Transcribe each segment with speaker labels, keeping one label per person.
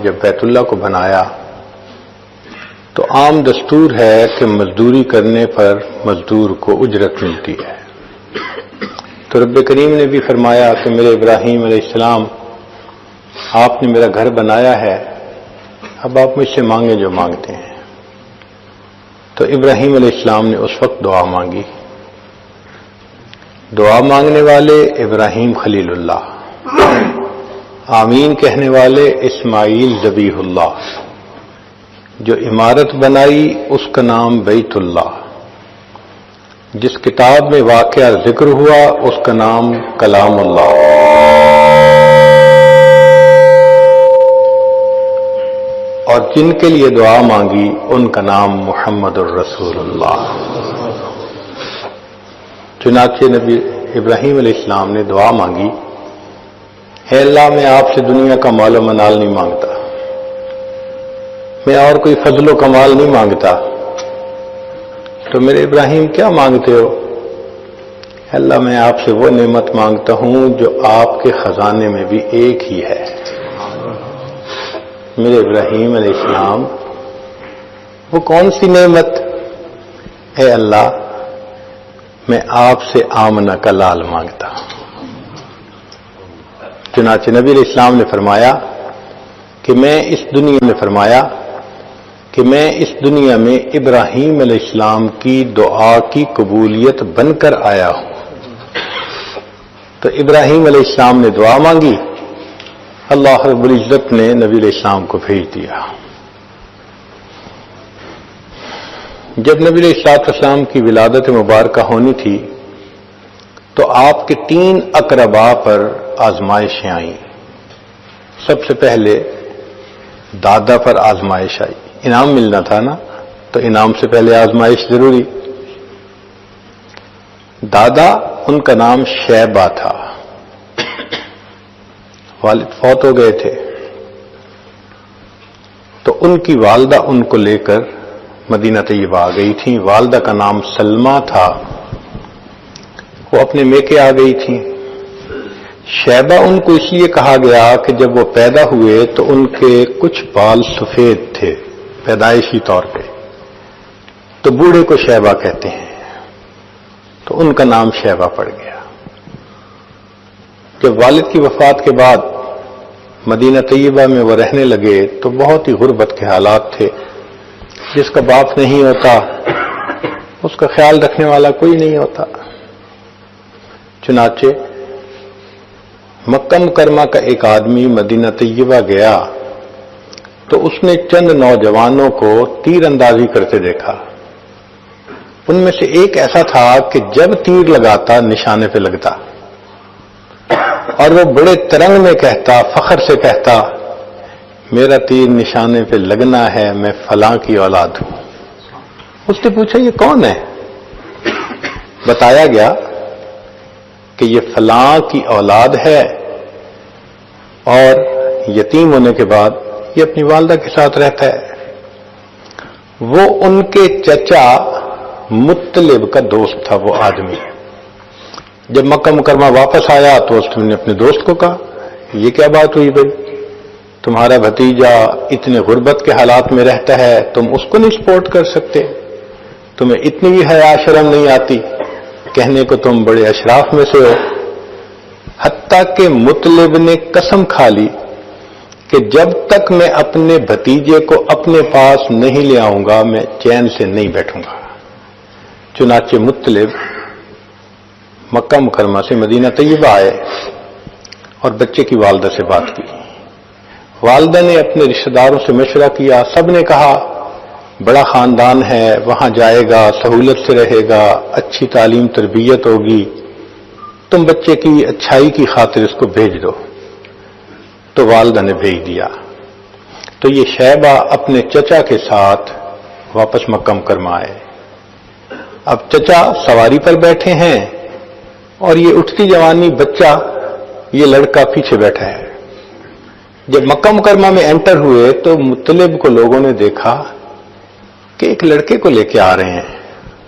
Speaker 1: جب بیت اللہ کو بنایا تو عام دستور ہے کہ مزدوری کرنے پر مزدور کو اجرت ملتی ہے. تو رب کریم نے بھی فرمایا کہ میرے ابراہیم علیہ السلام آپ نے میرا گھر بنایا ہے، اب آپ مجھ سے مانگیں جو مانگتے ہیں. تو ابراہیم علیہ السلام نے اس وقت دعا مانگی. دعا مانگنے والے ابراہیم خلیل اللہ، آمین کہنے والے اسماعیل ذبیح اللہ. جو عمارت بنائی اس کا نام بیت اللہ. جس کتاب میں واقعہ ذکر ہوا اس کا نام کلام اللہ. اور جن کے لیے دعا مانگی ان کا نام محمد الرسول اللہ. چنانچہ نبی ابراہیم علیہ السلام نے دعا مانگی، اے اللہ میں آپ سے دنیا کا مال و منال نہیں مانگتا، میں اور کوئی فضل و کمال نہیں مانگتا، تو میرے ابراہیم کیا مانگتے ہو؟ اللہ میں آپ سے وہ نعمت مانگتا ہوں جو آپ کے خزانے میں بھی ایک ہی ہے. میرے ابراہیم علیہ السلام وہ کون سی نعمت؟ اے اللہ میں آپ سے آمنہ کا لال مانگتا ہوں. چنانچہ نبی علیہ السلام نے فرمایا کہ میں اس دنیا میں ابراہیم علیہ السلام کی دعا کی قبولیت بن کر آیا ہوں. تو ابراہیم علیہ السلام نے دعا مانگی، اللہ رب العزت نے نبی علیہ السلام کو بھیج دیا. جب نبی علیہ السلام کی ولادت مبارکہ ہونی تھی تو آپ کے 3 اقربا پر آزمائشیں آئیں. سب سے پہلے دادا پر آزمائش آئی. انعام ملنا تھا نا، تو انعام سے پہلے آزمائش ضروری. دادا ان کا نام شیبہ تھا، والد فوت ہو گئے تھے، تو ان کی والدہ ان کو لے کر مدینہ طیبہ آ گئی تھیں. والدہ کا نام سلمہ تھا، وہ اپنے میکے آ گئی تھیں. شیبہ ان کو اس لیے کہا گیا کہ جب وہ پیدا ہوئے تو ان کے کچھ بال سفید تھے پیدائشی طور پہ، تو بوڑھے کو شیبہ کہتے ہیں، تو ان کا نام شیبہ پڑ گیا. جب والد کی وفات کے بعد مدینہ طیبہ میں وہ رہنے لگے تو بہت ہی غربت کے حالات تھے. جس کا باپ نہیں ہوتا اس کا خیال رکھنے والا کوئی نہیں ہوتا. چنانچہ مکہ مکرمہ کا ایک آدمی مدینہ طیبہ گیا تو اس نے چند نوجوانوں کو تیر اندازی کرتے دیکھا. ان میں سے ایک ایسا تھا کہ جب تیر لگاتا نشانے پہ لگتا، اور وہ بڑے ترنگ میں کہتا، فخر سے کہتا، میرا تیر نشانے پہ لگنا ہے، میں فلاں کی اولاد ہوں. اس نے پوچھا یہ کون ہے؟ بتایا گیا کہ یہ فلاں کی اولاد ہے، اور یتیم ہونے کے بعد یہ اپنی والدہ کے ساتھ رہتا ہے. وہ ان کے چچا مطلب کا دوست تھا وہ آدمی. جب مکہ مکرمہ واپس آیا تو اس نے اپنے دوست کو کہا یہ کیا بات ہوئی بھائی، تمہارا بھتیجا اتنے غربت کے حالات میں رہتا ہے، تم اس کو نہیں سپورٹ کر سکتے، تمہیں اتنی بھی حیا شرم نہیں آتی، کہنے کو تم بڑے اشراف میں سے ہو. حتیٰ کہ مطلب نے قسم کھا لی کہ جب تک میں اپنے بھتیجے کو اپنے پاس نہیں لے آؤں گا میں چین سے نہیں بیٹھوں گا. چنانچہ مطلب مکہ مکرمہ سے مدینہ طیبہ آئے اور بچے کی والدہ سے بات کی. والدہ نے اپنے رشتہ داروں سے مشورہ کیا، سب نے کہا بڑا خاندان ہے، وہاں جائے گا، سہولت سے رہے گا، اچھی تعلیم تربیت ہوگی، تم بچے کی اچھائی کی خاطر اس کو بھیج دو. تو والدہ نے بھیج دیا. تو یہ شیبہ اپنے چچا کے ساتھ واپس مکہ مکرمہ آئے. اب چچا سواری پر بیٹھے ہیں اور یہ اٹھتی جوانی بچہ، یہ لڑکا پیچھے بیٹھا ہے. جب مکہ مکرمہ میں انٹر ہوئے تو مطلب کو لوگوں نے دیکھا کہ ایک لڑکے کو لے کے آ رہے ہیں،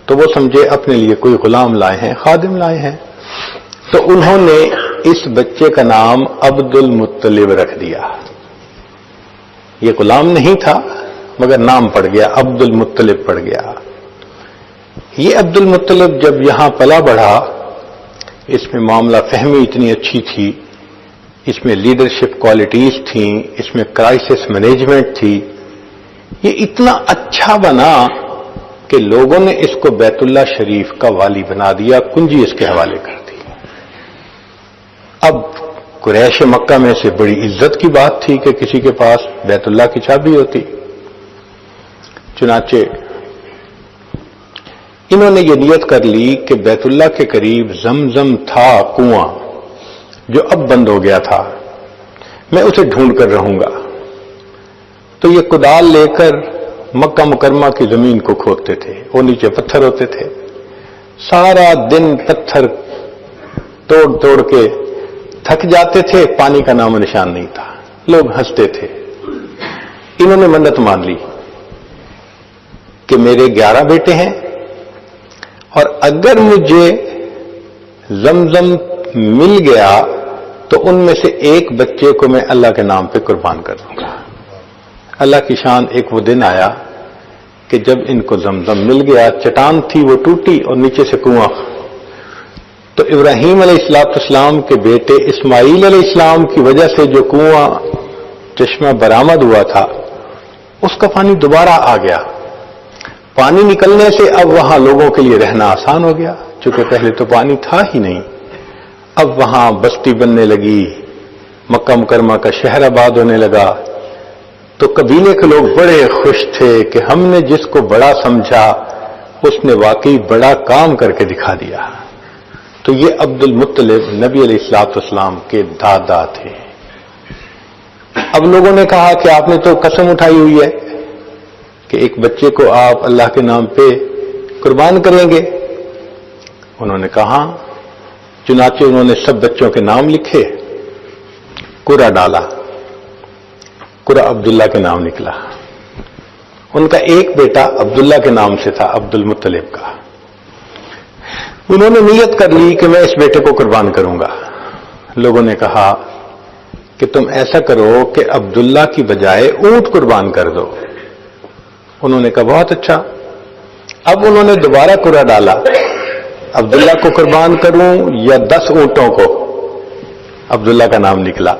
Speaker 1: تو وہ سمجھے اپنے لیے کوئی غلام لائے ہیں، خادم لائے ہیں. تو انہوں نے اس بچے کا نام عبد المطلب رکھ دیا. یہ غلام نہیں تھا مگر نام پڑ گیا، عبد المطلب پڑ گیا۔ یہ عبد المطلب جب یہاں پلا بڑھا، اس میں معاملہ فہمی اتنی اچھی تھی، اس میں لیڈرشپ کوالٹیز تھیں، اس میں کرائسس مینجمنٹ تھی، یہ اتنا اچھا بنا کہ لوگوں نے اس کو بیت اللہ شریف کا والی بنا دیا، کنجی اس کے حوالے کر دی۔ اب قریش مکہ میں سے بڑی عزت کی بات تھی کہ کسی کے پاس بیت اللہ کی چابی ہوتی، چنانچہ انہوں نے یہ نیت کر لی کہ بیت اللہ کے قریب زمزم تھا کنواں جو اب بند ہو گیا تھا، میں اسے ڈھونڈ کر رہوں گا۔ تو یہ کدال لے کر مکہ مکرمہ کی زمین کو کھودتے تھے، وہ نیچے پتھر ہوتے تھے، سارا دن پتھر توڑ توڑ کے تھک جاتے تھے، پانی کا نام و نشان نہیں تھا، لوگ ہنستے تھے۔ انہوں نے منت مان لی کہ میرے 11 بیٹے ہیں اور اگر مجھے زمزم مل گیا تو ان میں سے ایک بچے کو میں اللہ کے نام پہ قربان کر دوں گا۔ اللہ کی شان، ایک وہ دن آیا کہ جب ان کو زمزم مل گیا، چٹان تھی وہ ٹوٹی اور نیچے سے کنواں، تو ابراہیم علیہ السلام کے بیٹے اسماعیل علیہ السلام کی وجہ سے جو کنواں چشمہ برآمد ہوا تھا اس کا پانی دوبارہ آ گیا۔ پانی نکلنے سے اب وہاں لوگوں کے لیے رہنا آسان ہو گیا، چونکہ پہلے تو پانی تھا ہی نہیں۔ اب وہاں بستی بننے لگی، مکہ مکرمہ کا شہر آباد ہونے لگا، تو قبیلے کے لوگ بڑے خوش تھے کہ ہم نے جس کو بڑا سمجھا اس نے واقعی بڑا کام کر کے دکھا دیا۔ تو یہ عبد المطلب نبی علیہ السلام کے دادا تھے۔ اب لوگوں نے کہا کہ آپ نے تو قسم اٹھائی ہوئی ہے کہ ایک بچے کو آپ اللہ کے نام پہ قربان کریں گے۔ انہوں نے کہا، چنانچہ انہوں نے سب بچوں کے نام لکھے، قرہ ڈالا، قرہ عبداللہ کے نام نکلا۔ ان کا ایک بیٹا عبداللہ کے نام سے تھا، عبد المطلب کا۔ انہوں نے نیت کر لی کہ میں اس بیٹے کو قربان کروں گا۔ لوگوں نے کہا کہ تم ایسا کرو کہ عبداللہ کی بجائے اونٹ قربان کر دو۔ انہوں نے کہا بہت اچھا۔ اب انہوں نے دوبارہ قرہ ڈالا، عبداللہ کو قربان کروں یا 10 اونٹوں کو؟ عبداللہ کا نام نکلا۔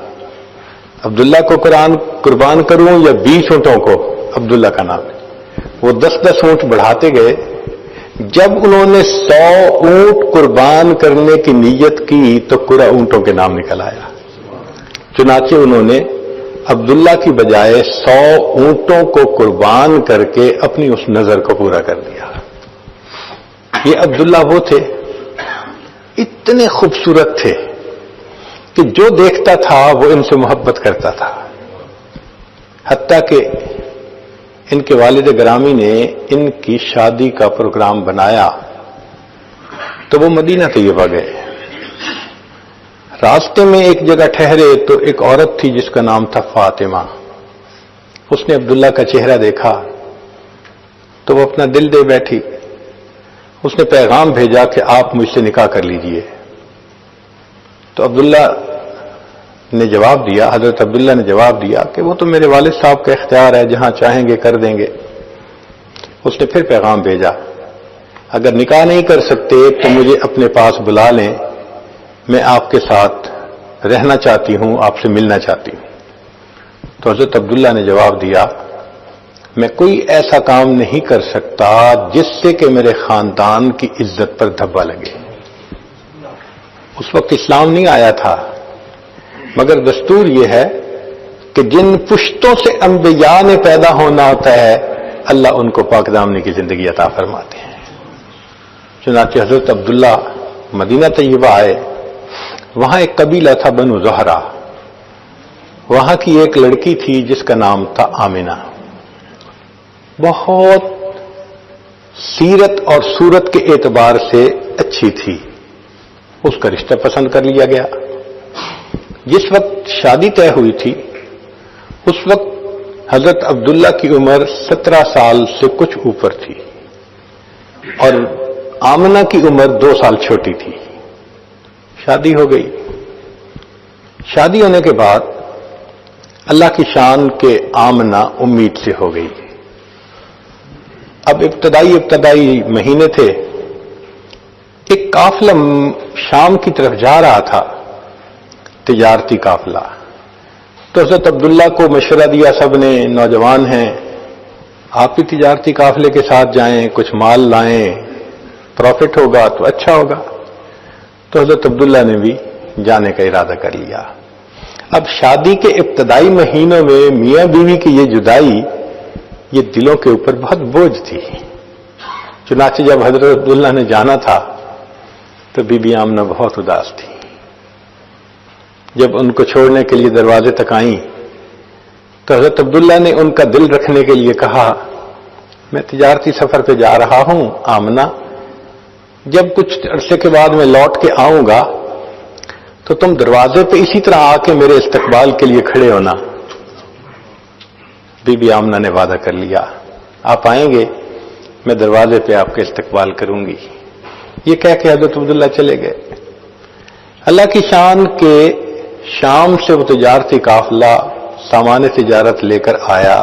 Speaker 1: عبداللہ کو قربان کروں یا 20 اونٹوں کو؟ عبداللہ کا نام۔ وہ 10 اونٹ بڑھاتے گئے۔ جب انہوں نے 100 اونٹ قربان کرنے کی نیت کی تو قرہ اونٹوں کے نام نکل آیا۔ چنانچہ انہوں نے عبداللہ کی بجائے 100 اونٹوں کو قربان کر کے اپنی اس نظر کو پورا کر دیا۔ یہ عبداللہ وہ تھے، اتنے خوبصورت تھے کہ جو دیکھتا تھا وہ ان سے محبت کرتا تھا، حتیٰ کہ ان کے والد گرامی نے ان کی شادی کا پروگرام بنایا تو وہ مدینہ طیبہ گئے۔ راستے میں ایک جگہ ٹھہرے تو ایک عورت تھی جس کا نام تھا فاطمہ۔ اس نے عبداللہ کا چہرہ دیکھا تو وہ اپنا دل دے بیٹھی۔ اس نے پیغام بھیجا کہ آپ مجھ سے نکاح کر لیجئے۔ تو عبداللہ نے جواب دیا، حضرت عبداللہ نے جواب دیا کہ وہ تو میرے والد صاحب کا اختیار ہے، جہاں چاہیں گے کر دیں گے۔ اس نے پھر پیغام بھیجا، اگر نکاح نہیں کر سکتے تو مجھے اپنے پاس بلا لیں، میں آپ کے ساتھ رہنا چاہتی ہوں، آپ سے ملنا چاہتی ہوں۔ تو حضرت عبداللہ نے جواب دیا، میں کوئی ایسا کام نہیں کر سکتا جس سے کہ میرے خاندان کی عزت پر دھبا لگے۔ اس وقت اسلام نہیں آیا تھا، مگر دستور یہ ہے کہ جن پشتوں سے انبیاء نے پیدا ہونا ہوتا ہے اللہ ان کو پاک دامنی کی زندگی عطا فرماتے ہیں۔ چنانچہ حضرت عبداللہ مدینہ طیبہ آئے۔ وہاں ایک قبیلہ تھا بنو زہرہ، وہاں کی ایک لڑکی تھی جس کا نام تھا آمنہ، بہت سیرت اور صورت کے اعتبار سے اچھی تھی۔ اس کا رشتہ پسند کر لیا گیا۔ جس وقت شادی طے ہوئی تھی اس وقت حضرت عبداللہ کی عمر 17 سال سے کچھ اوپر تھی اور آمنہ کی عمر 2 سال چھوٹی تھی۔ شادی ہو گئی۔ شادی ہونے کے بعد اللہ کی شان کے آمنا امید سے ہو گئی۔ اب ابتدائی مہینے تھے، ایک قافلہ شام کی طرف جا رہا تھا، تجارتی قافلہ۔ تو حضرت عبداللہ کو مشورہ دیا سب نے، نوجوان ہیں، آپ بھی تجارتی قافلے کے ساتھ جائیں، کچھ مال لائیں، پروفٹ ہوگا تو اچھا ہوگا۔ تو حضرت عبداللہ نے بھی جانے کا ارادہ کر لیا۔ اب شادی کے ابتدائی مہینوں میں میاں بیوی کی یہ جدائی، یہ دلوں کے اوپر بہت بوجھ تھی۔ چنانچہ جب حضرت عبداللہ نے جانا تھا تو بی بی آمنہ بہت اداس تھی۔ جب ان کو چھوڑنے کے لیے دروازے تک آئیں تو حضرت عبداللہ نے ان کا دل رکھنے کے لیے کہا، میں تجارتی سفر پہ جا رہا ہوں آمنہ، جب کچھ عرصے کے بعد میں لوٹ کے آؤں گا تو تم دروازے پہ اسی طرح آ کے میرے استقبال کے لیے کھڑے ہونا۔ بی بی آمنہ نے وعدہ کر لیا، آپ آئیں گے میں دروازے پہ آپ کے استقبال کروں گی۔ یہ کہہ کے حضرت عبداللہ چلے گئے۔ اللہ کی شان کے شام سے وہ تجارتی قافلہ سامان تجارت لے کر آیا۔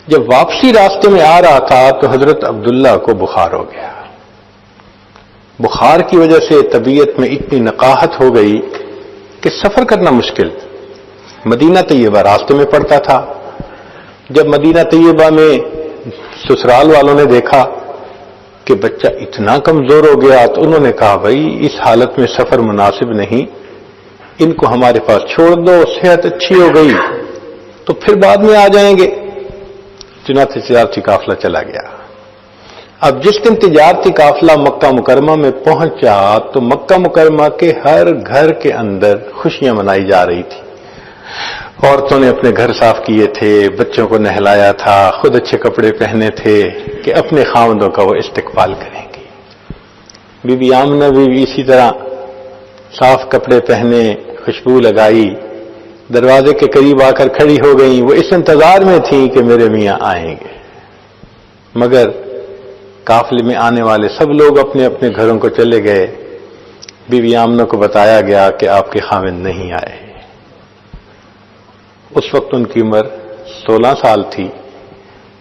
Speaker 1: جب واپسی راستے میں آ رہا تھا تو حضرت عبداللہ کو بخار ہو گیا۔ بخار کی وجہ سے طبیعت میں اتنی نقاہت ہو گئی کہ سفر کرنا مشکل۔ مدینہ طیبہ راستے میں پڑتا تھا۔ جب مدینہ طیبہ میں سسرال والوں نے دیکھا کہ بچہ اتنا کمزور ہو گیا تو انہوں نے کہا، بھائی اس حالت میں سفر مناسب نہیں، ان کو ہمارے پاس چھوڑ دو، صحت اچھی ہو گئی تو پھر بعد میں آ جائیں گے۔ چنانچہ تجارتی قافلہ چلا گیا۔ اب جس دن تجارتی قافلہ مکہ مکرمہ میں پہنچا تو مکہ مکرمہ کے ہر گھر کے اندر خوشیاں منائی جا رہی تھی۔ عورتوں نے اپنے گھر صاف کیے تھے، بچوں کو نہلایا تھا، خود اچھے کپڑے پہنے تھے کہ اپنے خاوندوں کا وہ استقبال کریں گے۔ بی بی آمنہ بھی اسی طرح صاف کپڑے پہنے، خوشبو لگائی، دروازے کے قریب آ کر کھڑی ہو گئیں۔ وہ اس انتظار میں تھیں کہ میرے میاں آئیں گے، مگر قافلے میں آنے والے سب لوگ اپنے اپنے گھروں کو چلے گئے۔ بی بی آمنہ کو بتایا گیا کہ آپ کے خاوند نہیں آئے۔ اس وقت ان کی عمر 16 سال تھی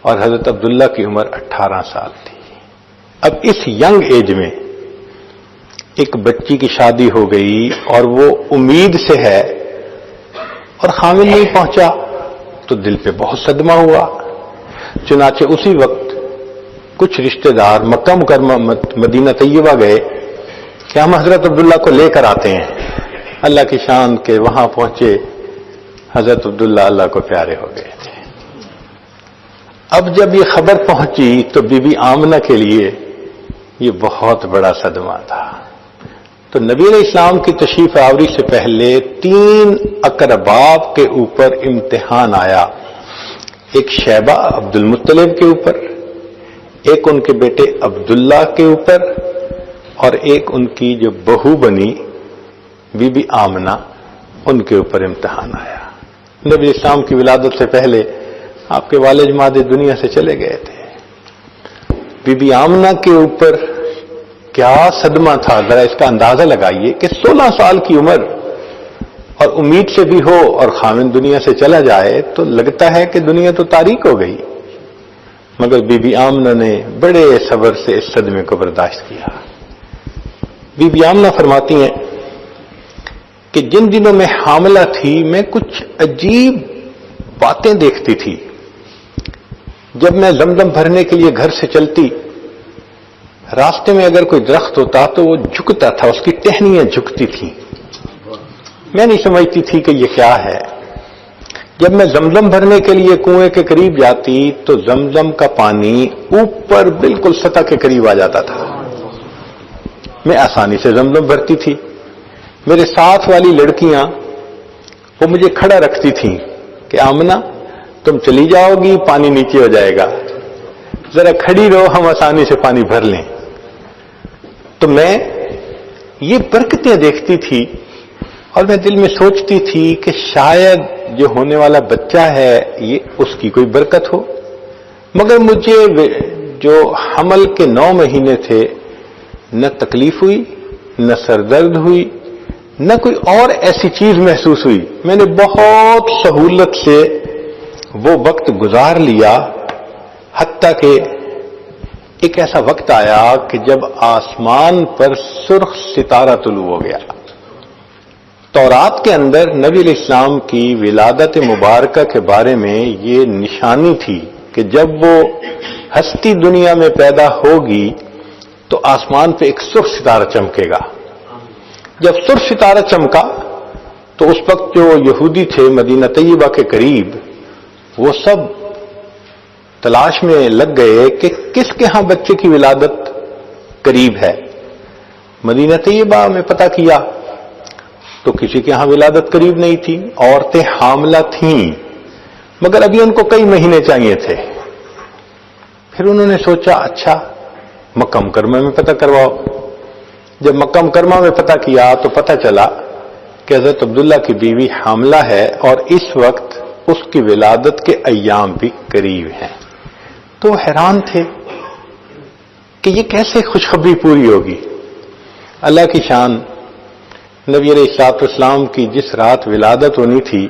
Speaker 1: اور حضرت عبداللہ کی عمر 18 سال تھی۔ اب اس ینگ ایج میں ایک بچی کی شادی ہو گئی اور وہ امید سے ہے اور خاوند نہیں پہنچا تو دل پہ بہت صدمہ ہوا۔ چنانچہ اسی وقت کچھ رشتہ دار مکہ مکرمہ مدینہ طیبہ گئے کہ ہم حضرت عبداللہ کو لے کر آتے ہیں۔ اللہ کی شان کے وہاں پہنچے، حضرت عبداللہ اللہ کو پیارے ہو گئے تھے۔ اب جب یہ خبر پہنچی تو بی بی آمنہ کے لیے یہ بہت بڑا صدمہ تھا۔ تو نبی علیہ السلام کی تشریف آوری سے پہلے 3 اقرباب کے اوپر امتحان آیا۔ ایک شیبہ عبد المطلب کے اوپر، ایک ان کے بیٹے عبداللہ کے اوپر، اور ایک ان کی جو بہو بنی بی بی آمنہ، ان کے اوپر امتحان آیا۔ نبی اسلام کی ولادت سے پہلے آپ کے والد ماجد دنیا سے چلے گئے تھے۔ بی بی آمنہ کے اوپر کیا صدمہ تھا، ذرا اس کا اندازہ لگائیے کہ 16 سال کی عمر اور امید سے بھی ہو اور خاوند دنیا سے چلا جائے تو لگتا ہے کہ دنیا تو تاریک ہو گئی، مگر بی بی آمنہ نے بڑے صبر سے اس صدمے کو برداشت کیا۔ بی بی آمنہ فرماتی ہیں کہ جن دنوں میں حاملہ تھی میں کچھ عجیب باتیں دیکھتی تھی۔ جب میں زمزم بھرنے کے لیے گھر سے چلتی، راستے میں اگر کوئی درخت ہوتا تو وہ جھکتا تھا، اس کی ٹہنیاں جھکتی تھیں۔ میں نہیں سمجھتی تھی کہ یہ کیا ہے۔ جب میں زمزم بھرنے کے لیے کنویں کے قریب جاتی تو زمزم کا پانی اوپر بالکل سطح کے قریب آ جاتا تھا۔ میں آسانی سے زمزم بھرتی تھی۔ میرے ساتھ والی لڑکیاں وہ مجھے کھڑا رکھتی تھیں کہ آمنہ تم چلی جاؤ گی، پانی نیچے ہو جائے گا، ذرا کھڑی رہو، ہم آسانی سے پانی بھر لیں۔ تو میں یہ برکتیں دیکھتی تھی اور میں دل میں سوچتی تھی کہ شاید جو ہونے والا بچہ ہے یہ اس کی کوئی برکت ہو، مگر مجھے جو حمل کے 9 مہینے تھے نہ تکلیف ہوئی، نہ سر درد ہوئی، نہ کوئی اور ایسی چیز محسوس ہوئی. میں نے بہت سہولت سے وہ وقت گزار لیا، حتیٰ کہ ایک ایسا وقت آیا کہ جب آسمان پر سرخ ستارہ طلوع ہو گیا. تورات کے اندر نبی علیہ السلام کی ولادت مبارکہ کے بارے میں یہ نشانی تھی کہ جب وہ ہستی دنیا میں پیدا ہوگی تو آسمان پہ ایک سرخ ستارہ چمکے گا. جب سرخ ستارہ چمکا تو اس وقت جو یہودی تھے مدینہ طیبہ کے قریب، وہ سب تلاش میں لگ گئے کہ کس کے ہاں بچے کی ولادت قریب ہے. مدینہ طیبہ میں پتہ کیا تو کسی کے ہاں ولادت قریب نہیں تھی. عورتیں حاملہ تھیں مگر ابھی ان کو کئی مہینے چاہیے تھے. پھر انہوں نے سوچا اچھا مکہ مکرمہ میں پتہ کرواؤ. جب مکہ مکرمہ میں پتہ کیا تو پتہ چلا کہ حضرت عبداللہ کی بیوی حاملہ ہے اور اس وقت اس کی ولادت کے ایام بھی قریب ہیں. تو حیران تھے کہ یہ کیسے خوشخبری پوری ہوگی. اللہ کی شان، نبی علیہ الصلوۃ والسلام کی جس رات ولادت ہونی تھی،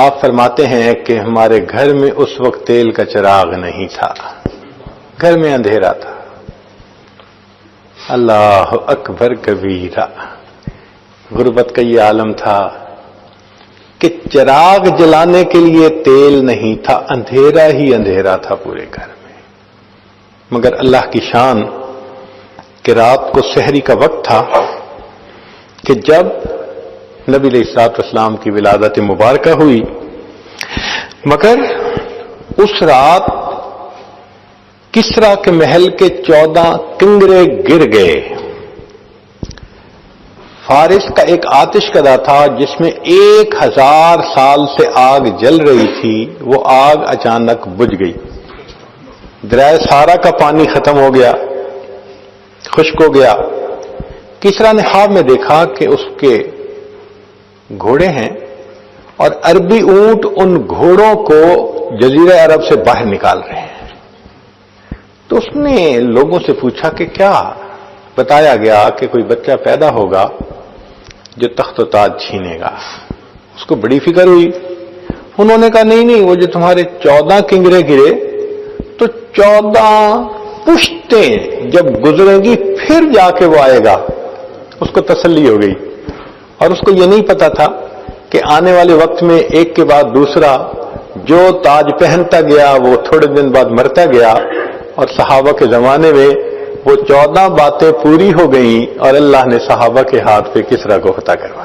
Speaker 1: آپ فرماتے ہیں کہ ہمارے گھر میں اس وقت تیل کا چراغ نہیں تھا، گھر میں اندھیرا تھا. اللہ اکبر کبیرہ. غربت کا یہ عالم تھا کہ چراغ جلانے کے لیے تیل نہیں تھا، اندھیرا ہی اندھیرا تھا پورے گھر میں. مگر اللہ کی شان کہ رات کو سحری کا وقت تھا کہ جب نبی علیہ الصلوۃ والسلام کی ولادت مبارکہ ہوئی. مگر اس رات کسریٰ کے محل کے 14 کنگرے گر گئے. فارس کا ایک آتش کدہ تھا جس میں 1000 سال سے آگ جل رہی تھی، وہ آگ اچانک بجھ گئی. دریائے سارا کا پانی ختم ہو گیا، خشک ہو گیا. کسریٰ نے خواب میں دیکھا کہ اس کے گھوڑے ہیں اور عربی اونٹ ان گھوڑوں کو جزیرہ عرب سے باہر نکال رہے ہیں. تو اس نے لوگوں سے پوچھا کہ کیا؟ بتایا گیا کہ کوئی بچہ پیدا ہوگا جو تخت و تاج چھینے گا. اس کو بڑی فکر ہوئی. انہوں نے کہا نہیں، وہ جو تمہارے 14 کنگرے گرے تو 14 پشتیں جب گزریں گی پھر جا کے وہ آئے گا. اس کو تسلی ہو گئی. اور اس کو یہ نہیں پتا تھا کہ آنے والے وقت میں ایک کے بعد دوسرا جو تاج پہنتا گیا وہ تھوڑے دن بعد مرتا گیا. اور صحابہ کے زمانے میں وہ 14 باتیں پوری ہو گئیں اور اللہ نے صحابہ کے ہاتھ پہ کسریٰ کو فتح کروایا.